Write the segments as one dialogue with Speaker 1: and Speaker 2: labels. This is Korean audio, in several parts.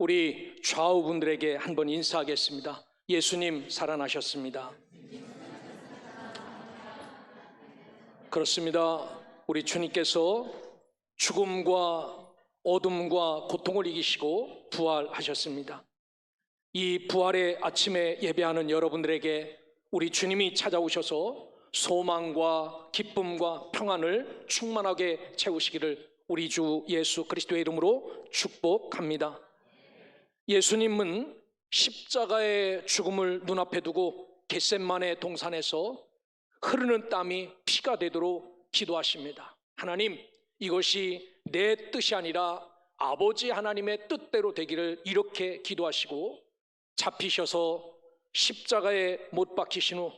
Speaker 1: 우리 좌우분들에게 한번 인사하겠습니다. 예수님 살아나셨습니다. 그렇습니다. 우리 주님께서 죽음과 어둠과 고통을 이기시고 부활하셨습니다. 이 부활의 아침에 예배하는 여러분들에게 우리 주님이 찾아오셔서 소망과 기쁨과 평안을 충만하게 채우시기를 우리 주 예수 그리스도의 이름으로 축복합니다. 예수님은 십자가의 죽음을 눈앞에 두고 겟셋마네 동산에서 흐르는 땀이 피가 되도록 기도하십니다. 하나님, 이것이 내 뜻이 아니라 아버지 하나님의 뜻대로 되기를 이렇게 기도하시고 잡히셔서 십자가에 못 박히신 후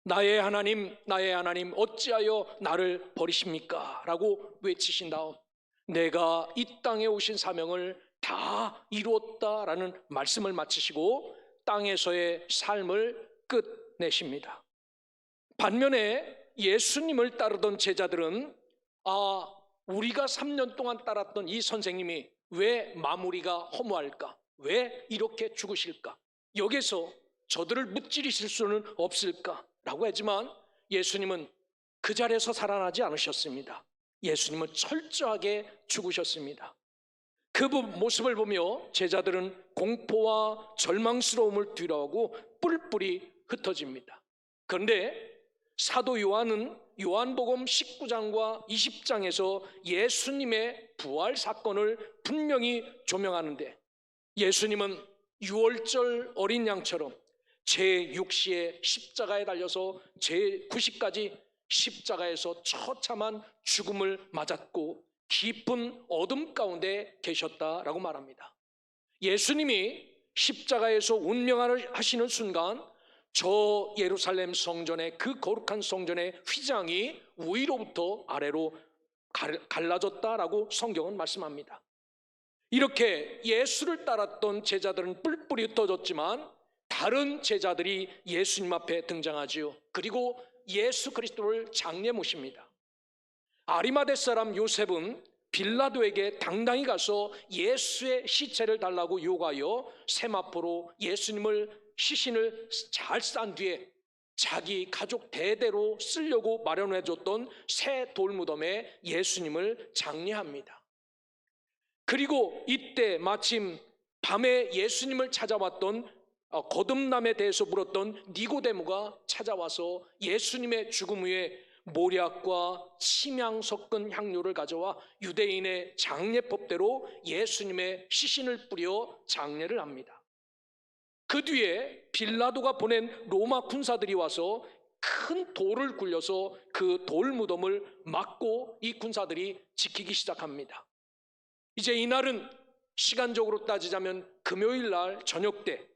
Speaker 1: 나의 하나님 어찌하여 나를 버리십니까? 라고 외치신 다음 내가 이 땅에 오신 사명을 다 이루었다라는 말씀을 마치시고 땅에서의 삶을 끝내십니다. 반면에 예수님을 따르던 제자들은 우리가 3년 동안 따랐던 이 선생님이 왜 마무리가 허무할까? 왜 이렇게 죽으실까? 여기서 저들을 무찌르실 수는 없을까? 라고 하지만 예수님은 그 자리에서 살아나지 않으셨습니다. 예수님은 철저하게 죽으셨습니다. 그 모습을 보며 제자들은 공포와 절망스러움을 뒤로하고 뿔뿔이 흩어집니다. 그런데 사도 요한은 요한복음 19장과 20장에서 예수님의 부활 사건을 분명히 조명하는데 예수님은 유월절 어린 양처럼 제6시에 십자가에 달려서 제9시까지 십자가에서 처참한 죽음을 맞았고 깊은 어둠 가운데 계셨다라고 말합니다. 예수님이 십자가에서 운명을 하시는 순간 저 예루살렘 성전의 그 거룩한 성전의 휘장이 위로부터 아래로 갈라졌다라고 성경은 말씀합니다. 이렇게 예수를 따랐던 제자들은 뿔뿔이 흩어졌지만 다른 제자들이 예수님 앞에 등장하지요. 그리고 예수 그리스도를 장례 모십니다. 아리마대 사람 요셉은 빌라도에게 당당히 가서 예수의 시체를 달라고 요구하여 세마포로 예수님을 시신을 잘 싼 뒤에 자기 가족 대대로 쓰려고 마련해줬던 새 돌무덤에 예수님을 장례합니다. 그리고 이때 마침 밤에 예수님을 찾아왔던 거듭남에 대해서 물었던 니고데모가 찾아와서 예수님의 죽음 후에 모략과 침향 섞은 향료를 가져와 유대인의 장례법대로 예수님의 시신을 뿌려 장례를 합니다. 그 뒤에 빌라도가 보낸 로마 군사들이 와서 큰 돌을 굴려서 그 돌무덤을 막고 이 군사들이 지키기 시작합니다. 이제 이날은 시간적으로 따지자면 금요일 날 저녁 때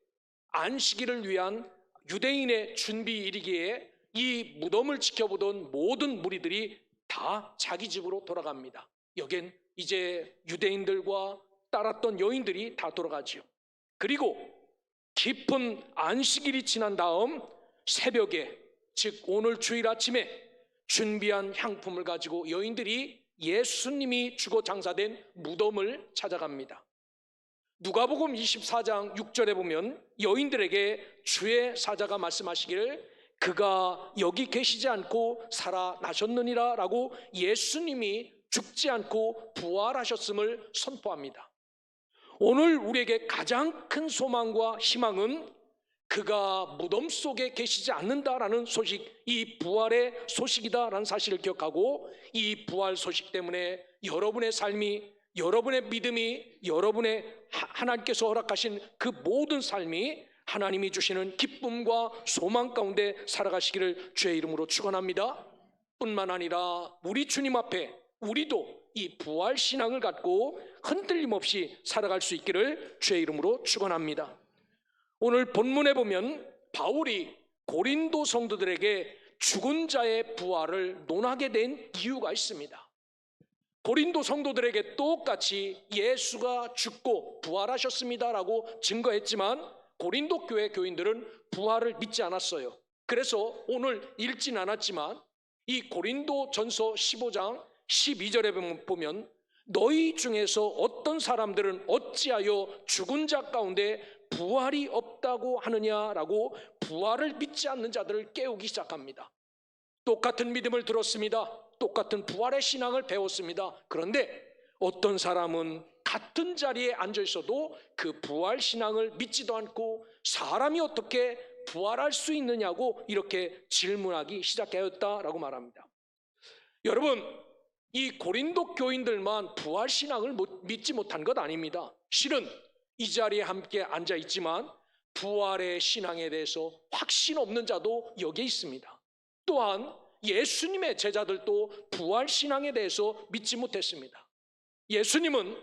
Speaker 1: 안식일을 위한 유대인의 준비일이기에 이 무덤을 지켜보던 모든 무리들이 다 자기 집으로 돌아갑니다. 여긴 이제 유대인들과 따랐던 여인들이 다 돌아가지요. 그리고 깊은 안식일이 지난 다음 새벽에, 즉 오늘 주일 아침에 준비한 향품을 가지고 여인들이 예수님이 죽어 장사된 무덤을 찾아갑니다. 누가복음 24장 6절에 보면 여인들에게 주의 사자가 말씀하시기를 그가 여기 계시지 않고 살아나셨느니라 라고 예수님이 죽지 않고 부활하셨음을 선포합니다. 오늘 우리에게 가장 큰 소망과 희망은 그가 무덤 속에 계시지 않는다라는 소식, 이 부활의 소식이다라는 사실을 기억하고 이 부활 소식 때문에 여러분의 삶이, 여러분의 믿음이, 여러분의 하나님께서 허락하신 그 모든 삶이 하나님이 주시는 기쁨과 소망 가운데 살아가시기를 주의 이름으로 축원합니다. 뿐만 아니라 우리 주님 앞에 우리도 이 부활 신앙을 갖고 흔들림 없이 살아갈 수 있기를 주의 이름으로 축원합니다. 오늘 본문에 보면 바울이 고린도 성도들에게 죽은 자의 부활을 논하게 된 이유가 있습니다. 고린도 성도들에게 똑같이 예수가 죽고 부활하셨습니다라고 증거했지만 고린도 교회 교인들은 부활을 믿지 않았어요. 그래서 오늘 읽진 않았지만 이 고린도 전서 15장 12절에 보면 너희 중에서 어떤 사람들은 어찌하여 죽은 자 가운데 부활이 없다고 하느냐라고 부활을 믿지 않는 자들을 깨우기 시작합니다. 똑같은 믿음을 들었습니다. 똑같은 부활의 신앙을 배웠습니다. 그런데 어떤 사람은 같은 자리에 앉아 있어도 그 부활 신앙을 믿지도 않고 사람이 어떻게 부활할 수 있느냐고 이렇게 질문하기 시작하였다라고 말합니다. 여러분, 이 고린도 교인들만 부활 신앙을 믿지 못한 것 아닙니다. 실은 이 자리에 함께 앉아 있지만 부활의 신앙에 대해서 확신 없는 자도 여기에 있습니다. 또한 예수님의 제자들도 부활 신앙에 대해서 믿지 못했습니다. 예수님은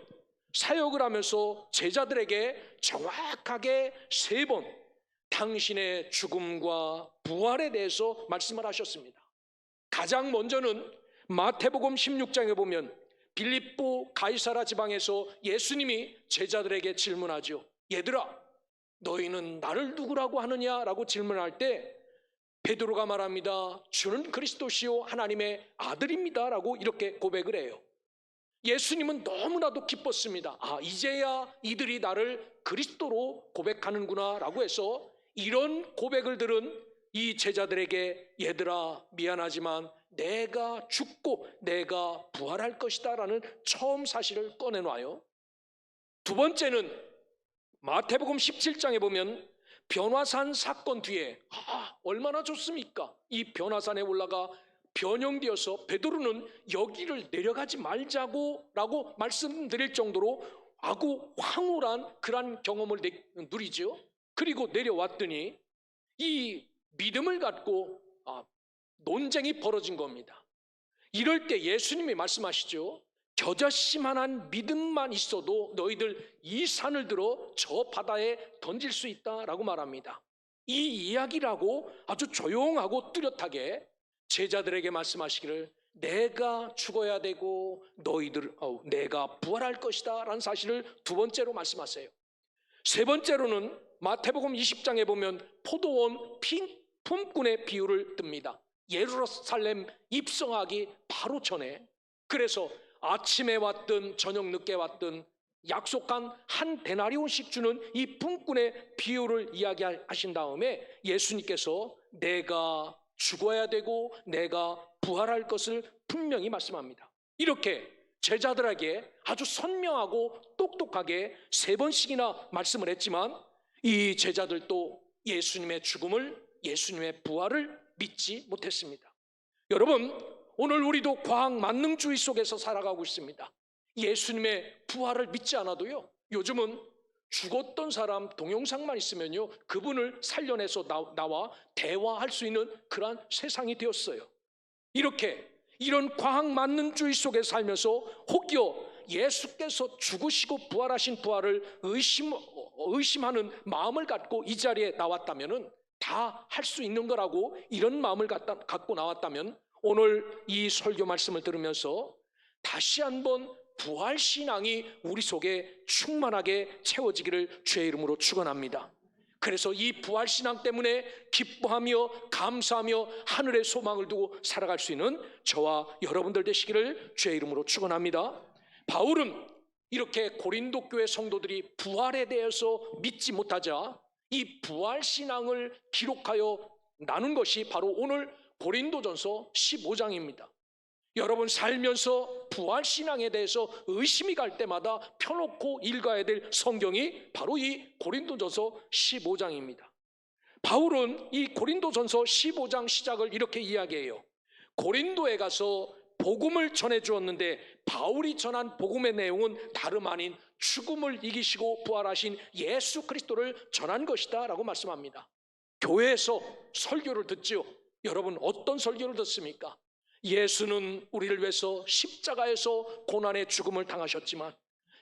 Speaker 1: 사역을 하면서 제자들에게 정확하게 3번 당신의 죽음과 부활에 대해서 말씀을 하셨습니다. 가장 먼저는 마태복음 16장에 보면 빌립보 가이사라 지방에서 예수님이 제자들에게 질문하죠. 얘들아, 너희는 나를 누구라고 하느냐라고 질문할 때 베드로가 말합니다. 주는 그리스도시요 하나님의 아들입니다 라고 이렇게 고백을 해요. 예수님은 너무나도 기뻤습니다. 이제야 이들이 나를 그리스도로 고백하는구나 라고 해서 이런 고백을 들은 이 제자들에게 얘들아, 미안하지만 내가 죽고 내가 부활할 것이다 라는 처음 사실을 꺼내놔요. 두 번째는 마태복음 17장에 보면 변화산 사건 뒤에 얼마나 좋습니까? 이 변화산에 올라가 변형되어서 베드로는 여기를 내려가지 말자고 라고 말씀드릴 정도로 아주 황홀한 그런 경험을 누리죠. 그리고 내려왔더니 이 믿음을 갖고 논쟁이 벌어진 겁니다. 이럴 때 예수님이 말씀하시죠. 겨자씨만한 믿음만 있어도 너희들 이 산을 들어 저 바다에 던질 수 있다라고 말합니다. 이 이야기라고 아주 조용하고 뚜렷하게 제자들에게 말씀하시기를 내가 죽어야 되고 내가 부활할 것이다 라는 사실을 두 번째로 말씀하세요. 세 번째로는 마태복음 20장에 보면 포도원 품꾼의 비유를 듭니다. 예루살렘 입성하기 바로 전에, 그래서 아침에 왔든 저녁 늦게 왔든 약속한 한 데나리온씩 주는 이 품꾼의 비유를 이야기하신 다음에 예수님께서 내가 죽어야 되고 내가 부활할 것을 분명히 말씀합니다. 이렇게 제자들에게 아주 선명하고 똑똑하게 3번씩이나 말씀을 했지만 이 제자들도 예수님의 죽음을, 예수님의 부활을 믿지 못했습니다. 여러분, 오늘 우리도 과학 만능주의 속에서 살아가고 있습니다. 예수님의 부활을 믿지 않아도요, 요즘은 죽었던 사람 동영상만 있으면요 그분을 살려내서 나와 대화할 수 있는 그러한 세상이 되었어요. 이런 과학 만능주의 속에 살면서 혹여 예수께서 죽으시고 부활하신 부활을 의심하는 마음을 갖고 이 자리에 나왔다면 다 할 수 있는 거라고 이런 마음을 갖고 나왔다면 오늘 이 설교 말씀을 들으면서 다시 한번 부활신앙이 우리 속에 충만하게 채워지기를 주의 이름으로 축원합니다. 그래서 이 부활신앙 때문에 기뻐하며 감사하며 하늘의 소망을 두고 살아갈 수 있는 저와 여러분들 되시기를 주의 이름으로 축원합니다. 바울은 이렇게 고린도 교회 성도들이 부활에 대해서 믿지 못하자 이 부활신앙을 기록하여 나눈 것이 바로 오늘 고린도전서 15장입니다. 여러분 살면서 부활신앙에 대해서 의심이 갈 때마다 펴놓고 읽어야 될 성경이 바로 이 고린도전서 15장입니다. 바울은 이 고린도전서 15장 시작을 이렇게 이야기해요. 고린도에 가서 복음을 전해 주었는데 바울이 전한 복음의 내용은 다름 아닌 죽음을 이기시고 부활하신 예수 그리스도를 전한 것이다 라고 말씀합니다. 교회에서 설교를 듣죠. 여러분 어떤 설교를 듣습니까? 예수는 우리를 위해서 십자가에서 고난의 죽음을 당하셨지만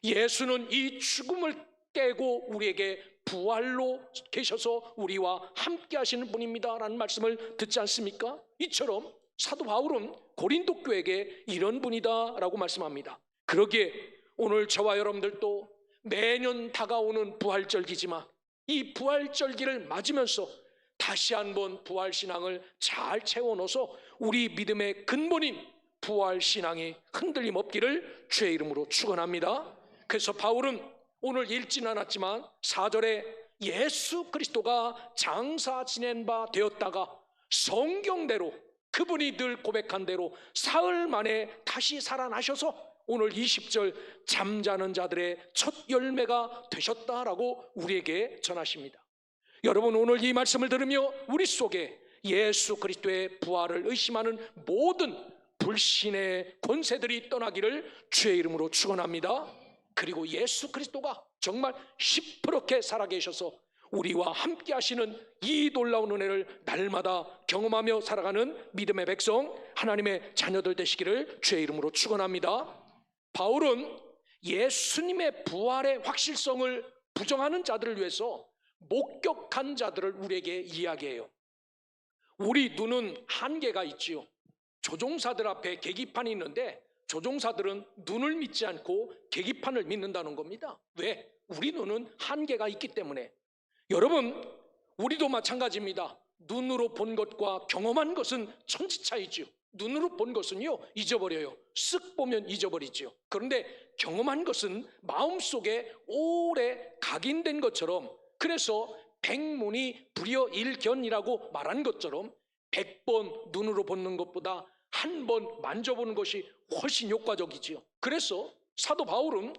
Speaker 1: 예수는 이 죽음을 깨고 우리에게 부활로 계셔서 우리와 함께 하시는 분입니다 라는 말씀을 듣지 않습니까? 이처럼 사도 바울은 고린도 교회에게 이런 분이다 라고 말씀합니다. 그러기에 오늘 저와 여러분들도 매년 다가오는 부활절기지만 이 부활절기를 맞으면서 다시 한번 부활신앙을 잘 채워넣어서 우리 믿음의 근본인 부활 신앙이 흔들림 없기를 주의 이름으로 축원합니다. 그래서 바울은 오늘 읽지는 않았지만 4절에 예수 그리스도가 장사 지낸 바 되었다가 성경대로 그분이 늘 고백한 대로 사흘 만에 다시 살아나셔서 오늘 20절 잠자는 자들의 첫 열매가 되셨다라고 우리에게 전하십니다. 여러분, 오늘 이 말씀을 들으며 우리 속에 예수 그리스도의 부활을 의심하는 모든 불신의 권세들이 떠나기를 주의 이름으로 축원합니다. 그리고 예수 그리스도가 정말 시퍼렇게 살아계셔서 우리와 함께 하시는 이 놀라운 은혜를 날마다 경험하며 살아가는 믿음의 백성, 하나님의 자녀들 되시기를 주의 이름으로 축원합니다. 바울은 예수님의 부활의 확실성을 부정하는 자들을 위해서 목격한 자들을 우리에게 이야기해요. 우리 눈은 한계가 있지요. 조종사들 앞에 계기판이 있는데 조종사들은 눈을 믿지 않고 계기판을 믿는다는 겁니다. 왜? 우리 눈은 한계가 있기 때문에. 여러분, 우리도 마찬가지입니다. 눈으로 본 것과 경험한 것은 천지차이지요. 눈으로 본 것은요, 잊어버려요. 쓱 보면 잊어버리지요. 그런데 경험한 것은 마음속에 오래 각인된 것처럼, 그래서 백문이 불여일견이라고 말한 것처럼 100번 눈으로 보는 것보다 한 번 만져보는 것이 훨씬 효과적이지요. 그래서 사도 바울은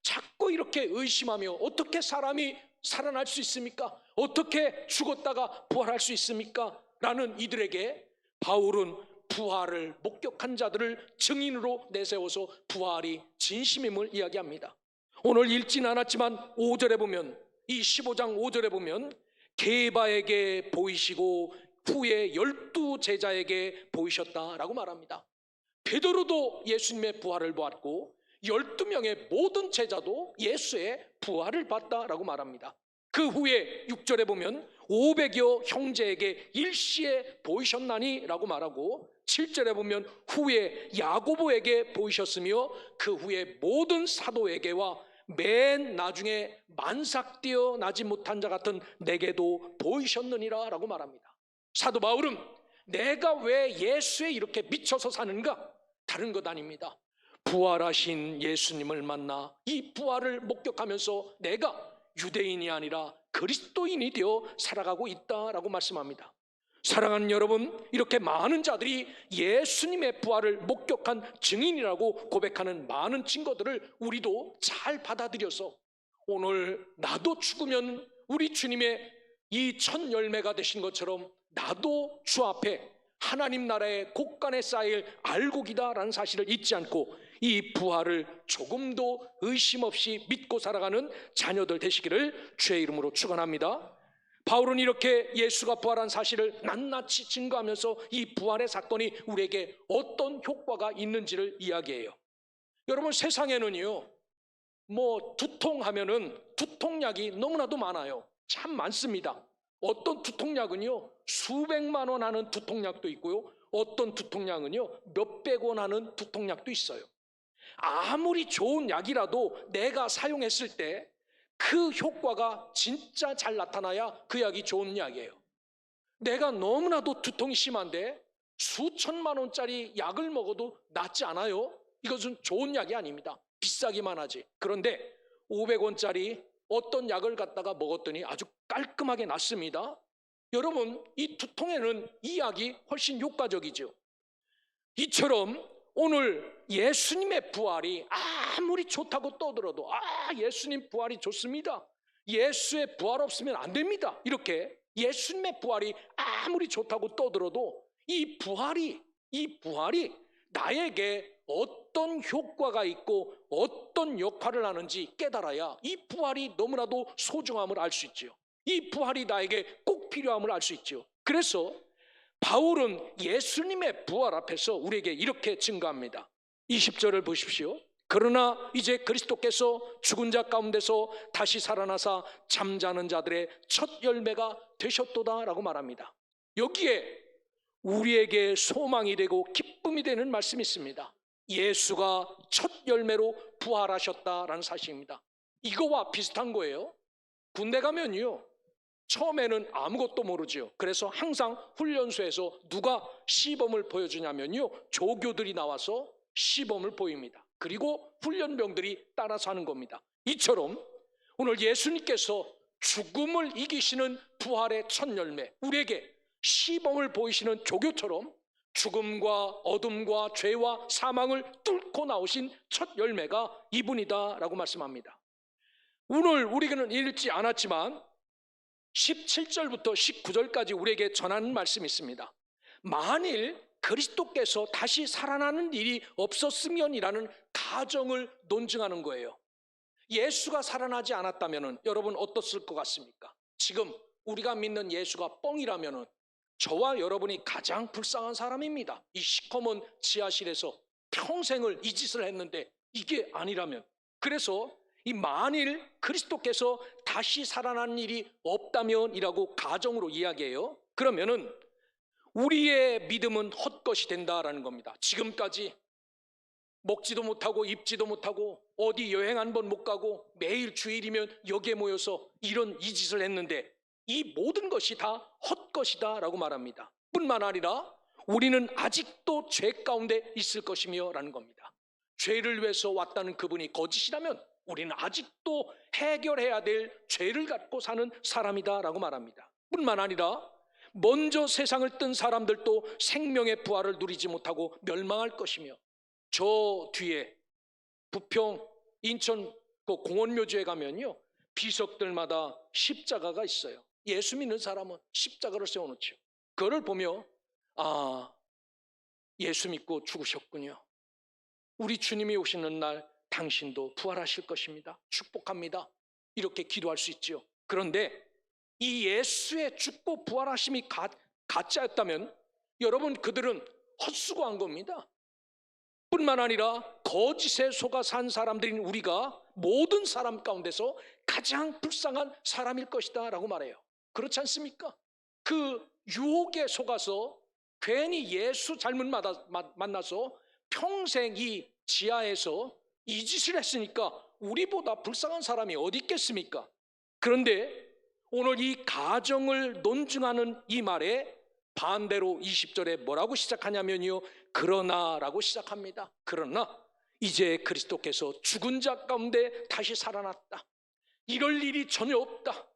Speaker 1: 자꾸 이렇게 의심하며 어떻게 사람이 살아날 수 있습니까? 어떻게 죽었다가 부활할 수 있습니까? 라는 이들에게 바울은 부활을 목격한 자들을 증인으로 내세워서 부활이 진심임을 이야기합니다. 오늘 읽지는 않았지만 5절에 보면, 이 15장 5절에 보면 게바에게 보이시고 후에 12제자에게 보이셨다라고 말합니다. 베드로도 예수님의 부활을 보았고 12명의 모든 제자도 예수의 부활을 봤다라고 말합니다. 그 후에 6절에 보면 500여 형제에게 일시에 보이셨나니 라고 말하고 7절에 보면 후에 야고보에게 보이셨으며 그 후에 모든 사도에게와 맨 나중에 만삭되어 나지 못한 자 같은 내게도 보이셨느니라 라고 말합니다. 사도 바울은 내가 왜 예수에 이렇게 미쳐서 사는가? 다른 것 아닙니다. 부활하신 예수님을 만나 이 부활을 목격하면서 내가 유대인이 아니라 그리스도인이 되어 살아가고 있다라고 말씀합니다. 사랑하는 여러분, 이렇게 많은 자들이 예수님의 부활을 목격한 증인이라고 고백하는 많은 증거들을 우리도 잘 받아들여서 오늘 나도 죽으면 우리 주님의 이 첫 열매가 되신 것처럼 나도 주 앞에 하나님 나라의 곳간에 쌓일 알곡이다라는 사실을 잊지 않고 이 부활을 조금도 의심 없이 믿고 살아가는 자녀들 되시기를 주의 이름으로 축원합니다. 바울은 이렇게 예수가 부활한 사실을 낱낱이 증거하면서 이 부활의 사건이 우리에게 어떤 효과가 있는지를 이야기해요. 여러분, 세상에는요, 두통하면은 두통약이 너무나도 많아요. 참 많습니다. 어떤 두통약은요 수백만 원 하는 두통약도 있고요, 어떤 두통약은요 몇백 원 하는 두통약도 있어요. 아무리 좋은 약이라도 내가 사용했을 때 그 효과가 진짜 잘 나타나야 그 약이 좋은 약이에요. 내가 너무나도 두통이 심한데 수천만 원짜리 약을 먹어도 낫지 않아요. 이것은 좋은 약이 아닙니다. 비싸기만 하지. 그런데 500원짜리 어떤 약을 갖다가 먹었더니 아주 깔끔하게 낫습니다. 여러분, 이 두통에는 이 약이 훨씬 효과적이죠. 이처럼 오늘 예수님의 부활이 아무리 좋다고 떠들어도 예수님 부활이 좋습니다, 예수의 부활 없으면 안 됩니다, 이렇게 예수님의 부활이 아무리 좋다고 떠들어도 이 부활이 나에게 어떤 효과가 있고 어떤 역할을 하는지 깨달아야 이 부활이 너무나도 소중함을 알 수 있죠. 이 부활이 나에게 꼭 필요함을 알 수 있죠. 그래서 바울은 예수님의 부활 앞에서 우리에게 이렇게 증거합니다. 20절을 보십시오. 그러나 이제 그리스도께서 죽은 자 가운데서 다시 살아나사 잠자는 자들의 첫 열매가 되셨도다 라고 말합니다. 여기에 우리에게 소망이 되고 기쁨이 되는 말씀이 있습니다. 예수가 첫 열매로 부활하셨다라는 사실입니다. 이거와 비슷한 거예요. 군대 가면요 처음에는 아무것도 모르지요. 그래서 항상 훈련소에서 누가 시범을 보여주냐면요, 조교들이 나와서 시범을 보입니다. 그리고 훈련병들이 따라서 하는 겁니다. 이처럼 오늘 예수님께서 죽음을 이기시는 부활의 첫 열매, 우리에게 시범을 보이시는 조교처럼 죽음과 어둠과 죄와 사망을 뚫고 나오신 첫 열매가 이분이다라고 말씀합니다. 오늘 우리는 읽지 않았지만 17절부터 19절까지 우리에게 전하는 말씀이 있습니다. 만일 그리스도께서 다시 살아나는 일이 없었으면이라는 가정을 논증하는 거예요. 예수가 살아나지 않았다면 여러분 어떻을 것 같습니까? 지금 우리가 믿는 예수가 뻥이라면 저와 여러분이 가장 불쌍한 사람입니다. 이 시커먼 지하실에서 평생을 이 짓을 했는데 이게 아니라면, 그래서 이 만일 그리스도께서 다시 살아난 일이 없다면이라고 가정으로 이야기해요. 그러면은 우리의 믿음은 헛것이 된다라는 겁니다. 지금까지 먹지도 못하고 입지도 못하고 어디 여행 한 번 못 가고 매일 주일이면 여기에 모여서 이런 이 짓을 했는데 이 모든 것이 다 헛것이다라고 말합니다. 뿐만 아니라 우리는 아직도 죄 가운데 있을 것이며 라는 겁니다. 죄를 위해서 왔다는 그분이 거짓이라면 우리는 아직도 해결해야 될 죄를 갖고 사는 사람이다라고 말합니다. 뿐만 아니라 먼저 세상을 뜬 사람들도 생명의 부활을 누리지 못하고 멸망할 것이며, 저 뒤에 부평 인천 그 공원묘지에 가면요, 비석들마다 십자가가 있어요. 예수 믿는 사람은 십자가를 세워놓죠. 그거를 보며 아, 예수 믿고 죽으셨군요. 우리 주님이 오시는 날 당신도 부활하실 것입니다. 축복합니다. 이렇게 기도할 수 있죠. 그런데 이 예수의 죽고 부활하심이 가짜였다면 여러분, 그들은 헛수고한 겁니다. 뿐만 아니라 거짓에 속아 산 사람들인 우리가 모든 사람 가운데서 가장 불쌍한 사람일 것이다 라고 말해요. 그렇지 않습니까? 그 유혹에 속아서 괜히 예수 잘못 만나서 평생 이 지하에서 이 짓을 했으니까 우리보다 불쌍한 사람이 어디 있겠습니까? 그런데 오늘 이 가정을 논증하는 이 말에 반대로 20절에 뭐라고 시작하냐면요, 그러나 라고 시작합니다. 그러나 이제 그리스도께서 죽은 자 가운데 다시 살아났다. 이럴 일이 전혀 없다.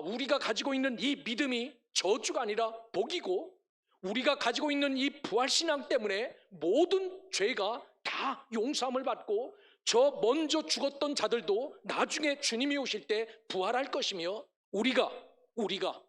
Speaker 1: 우리가 가지고 있는 이 믿음이 저주가 아니라 복이고, 우리가 가지고 있는 이 부활신앙 때문에 모든 죄가 다 용서함을 받고 저 먼저 죽었던 자들도 나중에 주님이 오실 때 부활할 것이며, 우리가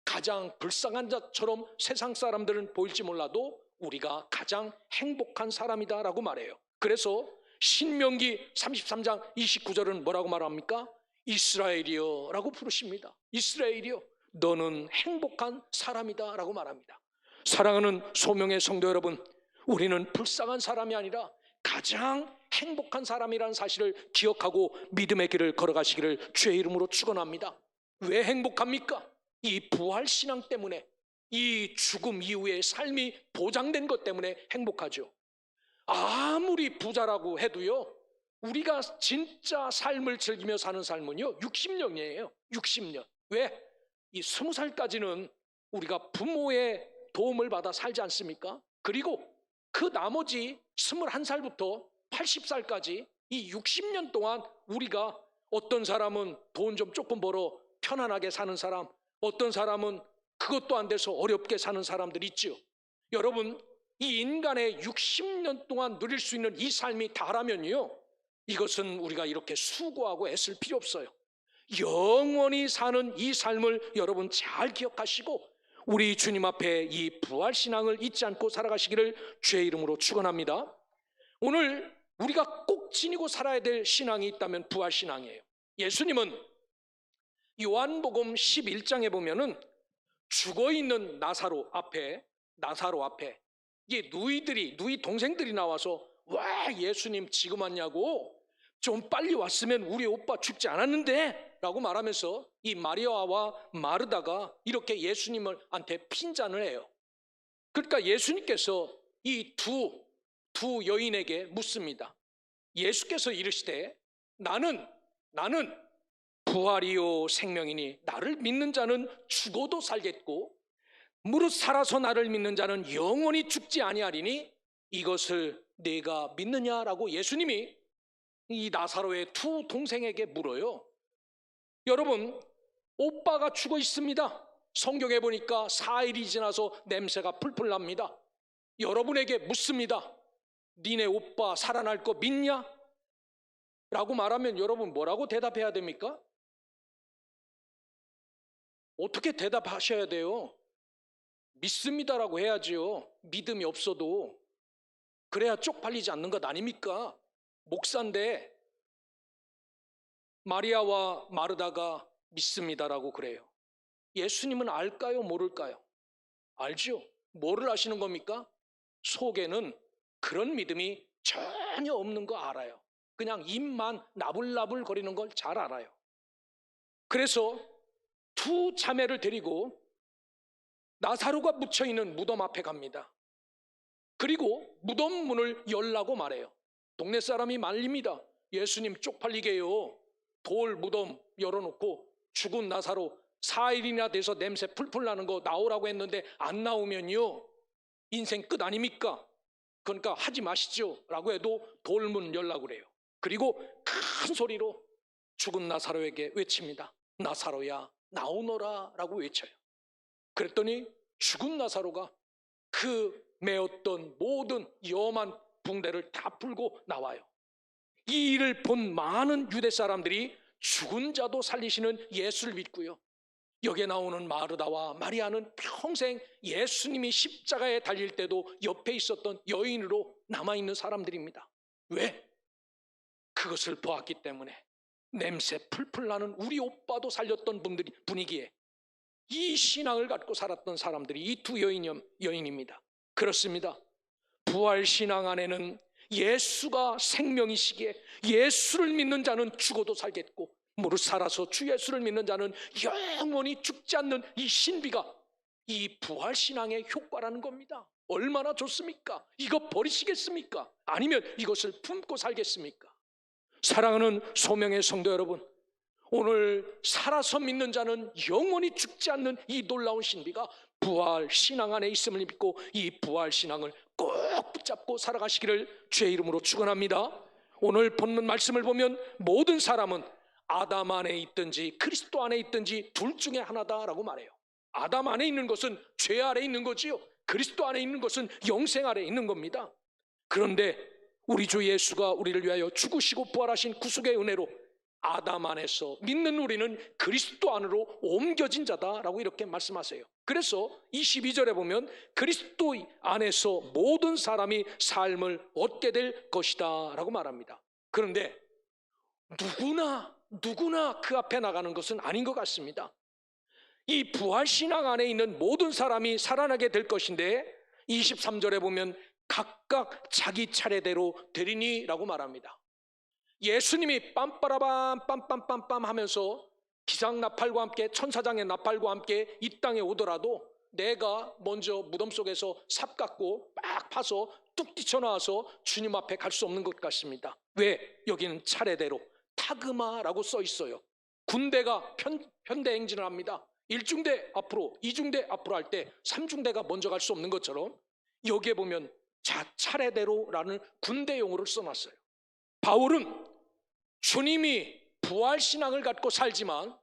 Speaker 1: 가장 불쌍한 자처럼 세상 사람들은 보일지 몰라도 우리가 가장 행복한 사람이다라고 말해요. 그래서 신명기 33장 29절은 뭐라고 말합니까? 이스라엘이여 라고 부르십니다. 이스라엘이여, 너는 행복한 사람이다 라고 말합니다. 사랑하는 소명의 성도 여러분, 우리는 불쌍한 사람이 아니라 가장 행복한 사람이라는 사실을 기억하고 믿음의 길을 걸어가시기를 주의 이름으로 축원합니다. 왜 행복합니까? 이 부활신앙 때문에, 이 죽음 이후의 삶이 보장된 것 때문에 행복하죠. 아무리 부자라고 해도요, 우리가 진짜 삶을 즐기며 사는 삶은요 60년이에요. 60년. 왜? 이 20살까지는 우리가 부모의 도움을 받아 살지 않습니까? 그리고 그 나머지 21살부터 80살까지 이 60년 동안 우리가, 어떤 사람은 돈 좀 조금 벌어 편안하게 사는 사람, 어떤 사람은 그것도 안 돼서 어렵게 사는 사람들이 있죠. 여러분, 이 인간의 60년 동안 누릴 수 있는 이 삶이 다라면요, 이것은 우리가 이렇게 수고하고 애쓸 필요 없어요. 영원히 사는 이 삶을 여러분 잘 기억하시고 우리 주님 앞에 이 부활신앙을 잊지 않고 살아가시기를 주의 이름으로 축원합니다. 오늘 우리가 꼭 지니고 살아야 될 신앙이 있다면 부활신앙이에요. 예수님은 요한복음 11장에 보면은 죽어있는 나사로 앞에 이게 누이 동생들이 나와서, 와, 예수님 지금 왔냐고, 좀 빨리 왔으면 우리 오빠 죽지 않았는데 라고 말하면서 이 마리아와 마르다가 이렇게 예수님한테 핀잔을 해요. 그러니까 예수님께서 이 두 여인에게 묻습니다. 예수께서 이르시되 나는 부활이요 생명이니 나를 믿는 자는 죽어도 살겠고 무릇 살아서 나를 믿는 자는 영원히 죽지 아니하리니 이것을 네가 믿느냐라고 예수님이 이 나사로의 두 동생에게 물어요. 여러분, 오빠가 죽어 있습니다. 성경에 보니까 4일이 지나서 냄새가 풀풀 납니다. 여러분에게 묻습니다. 니네 오빠 살아날 거 믿냐? 라고 말하면 여러분 뭐라고 대답해야 됩니까? 어떻게 대답하셔야 돼요? 믿습니다라고 해야지요. 믿음이 없어도. 그래야 쪽팔리지 않는 것 아닙니까? 목사인데 마리아와 마르다가 믿습니다라고 그래요. 예수님은 알까요? 모를까요? 알죠. 뭐를 아시는 겁니까? 속에는 그런 믿음이 전혀 없는 거 알아요. 그냥 입만 나불나불 거리는 걸 잘 알아요. 그래서 두 자매를 데리고 나사로가 묻혀있는 무덤 앞에 갑니다. 그리고 무덤 문을 열라고 말해요. 동네 사람이 말립니다. 예수님 쪽팔리게요. 돌 무덤 열어놓고 죽은 나사로 4일이나 돼서 냄새 풀풀 나는 거 나오라고 했는데 안 나오면요 인생 끝 아닙니까? 그러니까 하지 마시죠 라고 해도 돌문 열라고 그래요. 그리고 큰 소리로 죽은 나사로에게 외칩니다. 나사로야 나오너라 라고 외쳐요. 그랬더니 죽은 나사로가 그 메었던 모든 염한 붕대를 다 풀고 나와요. 이 일을 본 많은 유대 사람들이 죽은 자도 살리시는 예수를 믿고요. 여기에 나오는 마르다와 마리아는 평생 예수님이 십자가에 달릴 때도 옆에 있었던 여인으로 남아있는 사람들입니다. 왜? 그것을 보았기 때문에. 냄새 풀풀 나는 우리 오빠도 살렸던 분위기에 이 신앙을 갖고 살았던 사람들이 이 두 여인입니다. 그렇습니다. 부활신앙 안에는 예수가 생명이시기에 예수를 믿는 자는 죽어도 살겠고 무릇 살아서 주 예수를 믿는 자는 영원히 죽지 않는 이 신비가 이 부활신앙의 효과라는 겁니다. 얼마나 좋습니까? 이거 버리시겠습니까? 아니면 이것을 품고 살겠습니까? 사랑하는 소명의 성도 여러분, 오늘 살아서 믿는 자는 영원히 죽지 않는 이 놀라운 신비가 부활 신앙 안에 있음을 믿고 이 부활 신앙을 꼭 붙잡고 살아가시기를 주의 이름으로 축원합니다. 오늘 본문 말씀을 보면 모든 사람은 아담 안에 있든지 그리스도 안에 있든지 둘 중에 하나다라고 말해요. 아담 안에 있는 것은 죄 아래 있는 거지요. 그리스도 안에 있는 것은 영생 아래 있는 겁니다. 그런데 우리 주 예수가 우리를 위하여 죽으시고 부활하신 구속의 은혜로 아담 안에서 믿는 우리는 그리스도 안으로 옮겨진 자다라고 이렇게 말씀하세요. 그래서 22절에 보면 그리스도 안에서 모든 사람이 삶을 얻게 될 것이다 라고 말합니다. 그런데 누구나 그 앞에 나가는 것은 아닌 것 같습니다. 이 부활신앙 안에 있는 모든 사람이 살아나게 될 것인데 23절에 보면 각각 자기 차례대로 되리니 라고 말합니다. 예수님이 빰빠라밤 빰빰빰빰 하면서 기상나팔과 함께 천사장의 나팔과 함께 이 땅에 오더라도 내가 먼저 무덤 속에서 삽 갖고 막 파서 뚝 뛰쳐나와서 주님 앞에 갈 수 없는 것 같습니다. 왜? 여기는 차례대로 타그마라고 써 있어요. 군대가 현대 행진을 합니다. 1중대 앞으로 2중대 앞으로 할 때 3중대가 먼저 갈 수 없는 것처럼 여기에 보면 차례대로라는 군대 용어를 써놨어요. 바울은 주님이 부활신앙을 갖고 살지만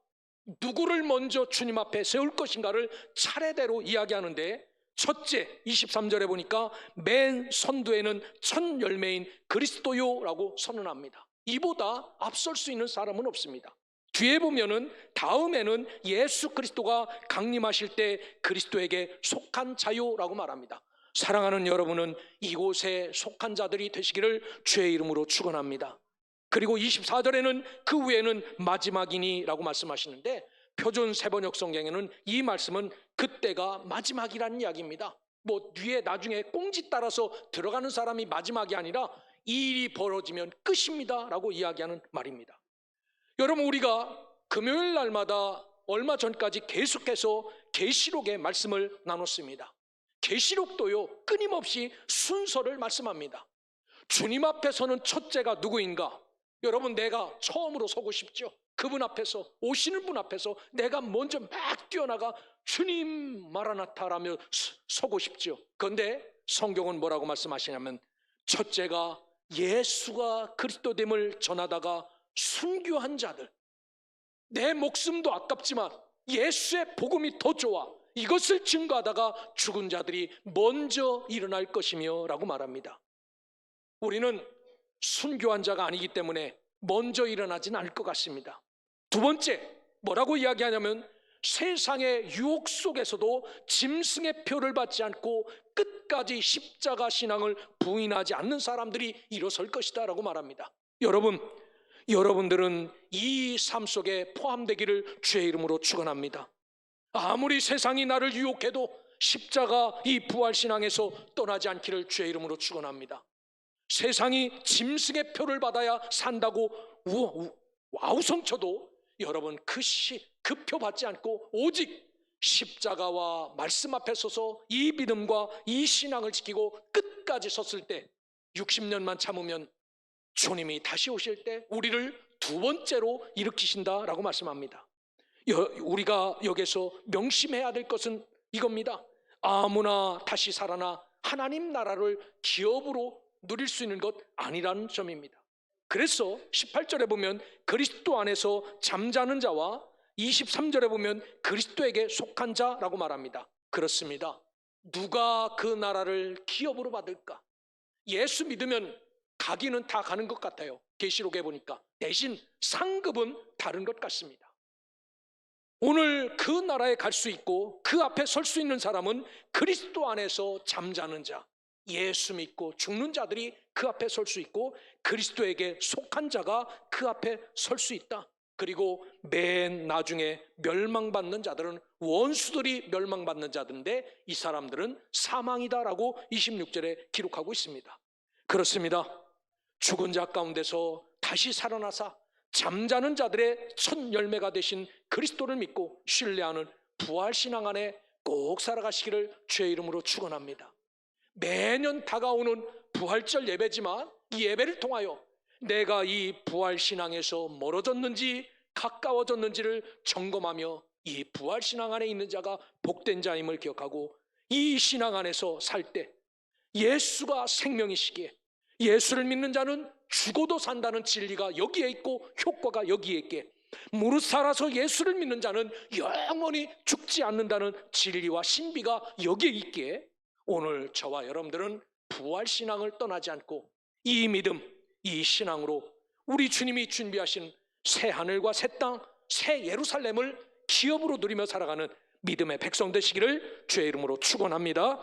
Speaker 1: 누구를 먼저 주님 앞에 세울 것인가를 차례대로 이야기하는데 첫째 23절에 보니까 맨 선두에는 첫 열매인 그리스도요라고 선언합니다. 이보다 앞설 수 있는 사람은 없습니다. 뒤에 보면은 다음에는 예수 그리스도가 강림하실 때 그리스도에게 속한 자요라고 말합니다. 사랑하는 여러분은 이곳에 속한 자들이 되시기를 주의 이름으로 축원합니다. 그리고 24절에는 그 후에는 마지막이니라고 말씀하시는데 표준 세번역 성경에는 이 말씀은 그때가 마지막이라는 이야기입니다. 뭐 뒤에 나중에 꽁지 따라서 들어가는 사람이 마지막이 아니라 이 일이 벌어지면 끝입니다 라고 이야기하는 말입니다. 여러분, 우리가 금요일 날마다 얼마 전까지 계속해서 계시록의 말씀을 나눴습니다. 계시록도요 끊임없이 순서를 말씀합니다. 주님 앞에 서는 첫째가 누구인가? 여러분, 내가 처음으로 서고 싶죠? 그분 앞에서, 오시는 분 앞에서 내가 먼저 막 뛰어나가 주님 마라나타라며 서고 싶죠. 그런데 성경은 뭐라고 말씀하시냐면, 첫째가 예수가 그리스도됨을 전하다가 순교한 자들, 내 목숨도 아깝지만 예수의 복음이 더 좋아, 이것을 증거하다가 죽은 자들이 먼저 일어날 것이며 라고 말합니다. 우리는 순교한 자가 아니기 때문에 먼저 일어나진 않을 것 같습니다. 두 번째, 뭐라고 이야기하냐면, 세상의 유혹 속에서도 짐승의 표를 받지 않고 끝까지 십자가 신앙을 부인하지 않는 사람들이 일어설 것이다 라고 말합니다. 여러분들은 이 삶 속에 포함되기를 주의 이름으로 축원합니다. 아무리 세상이 나를 유혹해도 십자가 이 부활신앙에서 떠나지 않기를 주의 이름으로 축원합니다. 세상이 짐승의 표를 받아야 산다고 와우성쳐도 여러분 그 표 받지 않고 오직 십자가와 말씀 앞에 서서 이 믿음과 이 신앙을 지키고 끝까지 섰을 때, 60년만 참으면 주님이 다시 오실 때 우리를 두 번째로 일으키신다라고 말씀합니다. 우리가 여기서 명심해야 될 것은 이겁니다. 아무나 다시 살아나 하나님 나라를 기업으로 누릴 수 있는 것 아니라는 점입니다. 그래서 18절에 보면 그리스도 안에서 잠자는 자와 23절에 보면 그리스도에게 속한 자라고 말합니다. 그렇습니다. 누가 그 나라를 기업으로 받을까? 예수 믿으면 가기는 다 가는 것 같아요. 계시록에 보니까. 대신 상급은 다른 것 같습니다. 오늘 그 나라에 갈 수 있고 그 앞에 설 수 있는 사람은 그리스도 안에서 잠자는 자, 예수 믿고 죽는 자들이 그 앞에 설 수 있고, 그리스도에게 속한 자가 그 앞에 설 수 있다. 그리고 맨 나중에 멸망받는 자들은 원수들이 멸망받는 자들인데, 이 사람들은 사망이다라고 26절에 기록하고 있습니다. 그렇습니다. 죽은 자 가운데서 다시 살아나사 잠자는 자들의 첫 열매가 되신 그리스도를 믿고 신뢰하는 부활신앙 안에 꼭 살아가시기를 주의 이름으로 축원합니다. 매년 다가오는 부활절 예배지만 이 예배를 통하여 내가 이 부활신앙에서 멀어졌는지 가까워졌는지를 점검하며 이 부활신앙 안에 있는 자가 복된 자임을 기억하고, 이 신앙 안에서 살 때 예수가 생명이시기에 예수를 믿는 자는 죽어도 산다는 진리가 여기에 있고 효과가 여기에 있기에, 무릇 살아서 예수를 믿는 자는 영원히 죽지 않는다는 진리와 신비가 여기에 있기에, 오늘 저와 여러분들은 부활신앙을 떠나지 않고 이 믿음, 이 신앙으로 우리 주님이 준비하신 새 하늘과 새 땅, 새 예루살렘을 기업으로 누리며 살아가는 믿음의 백성 되시기를 주의 이름으로 축원합니다.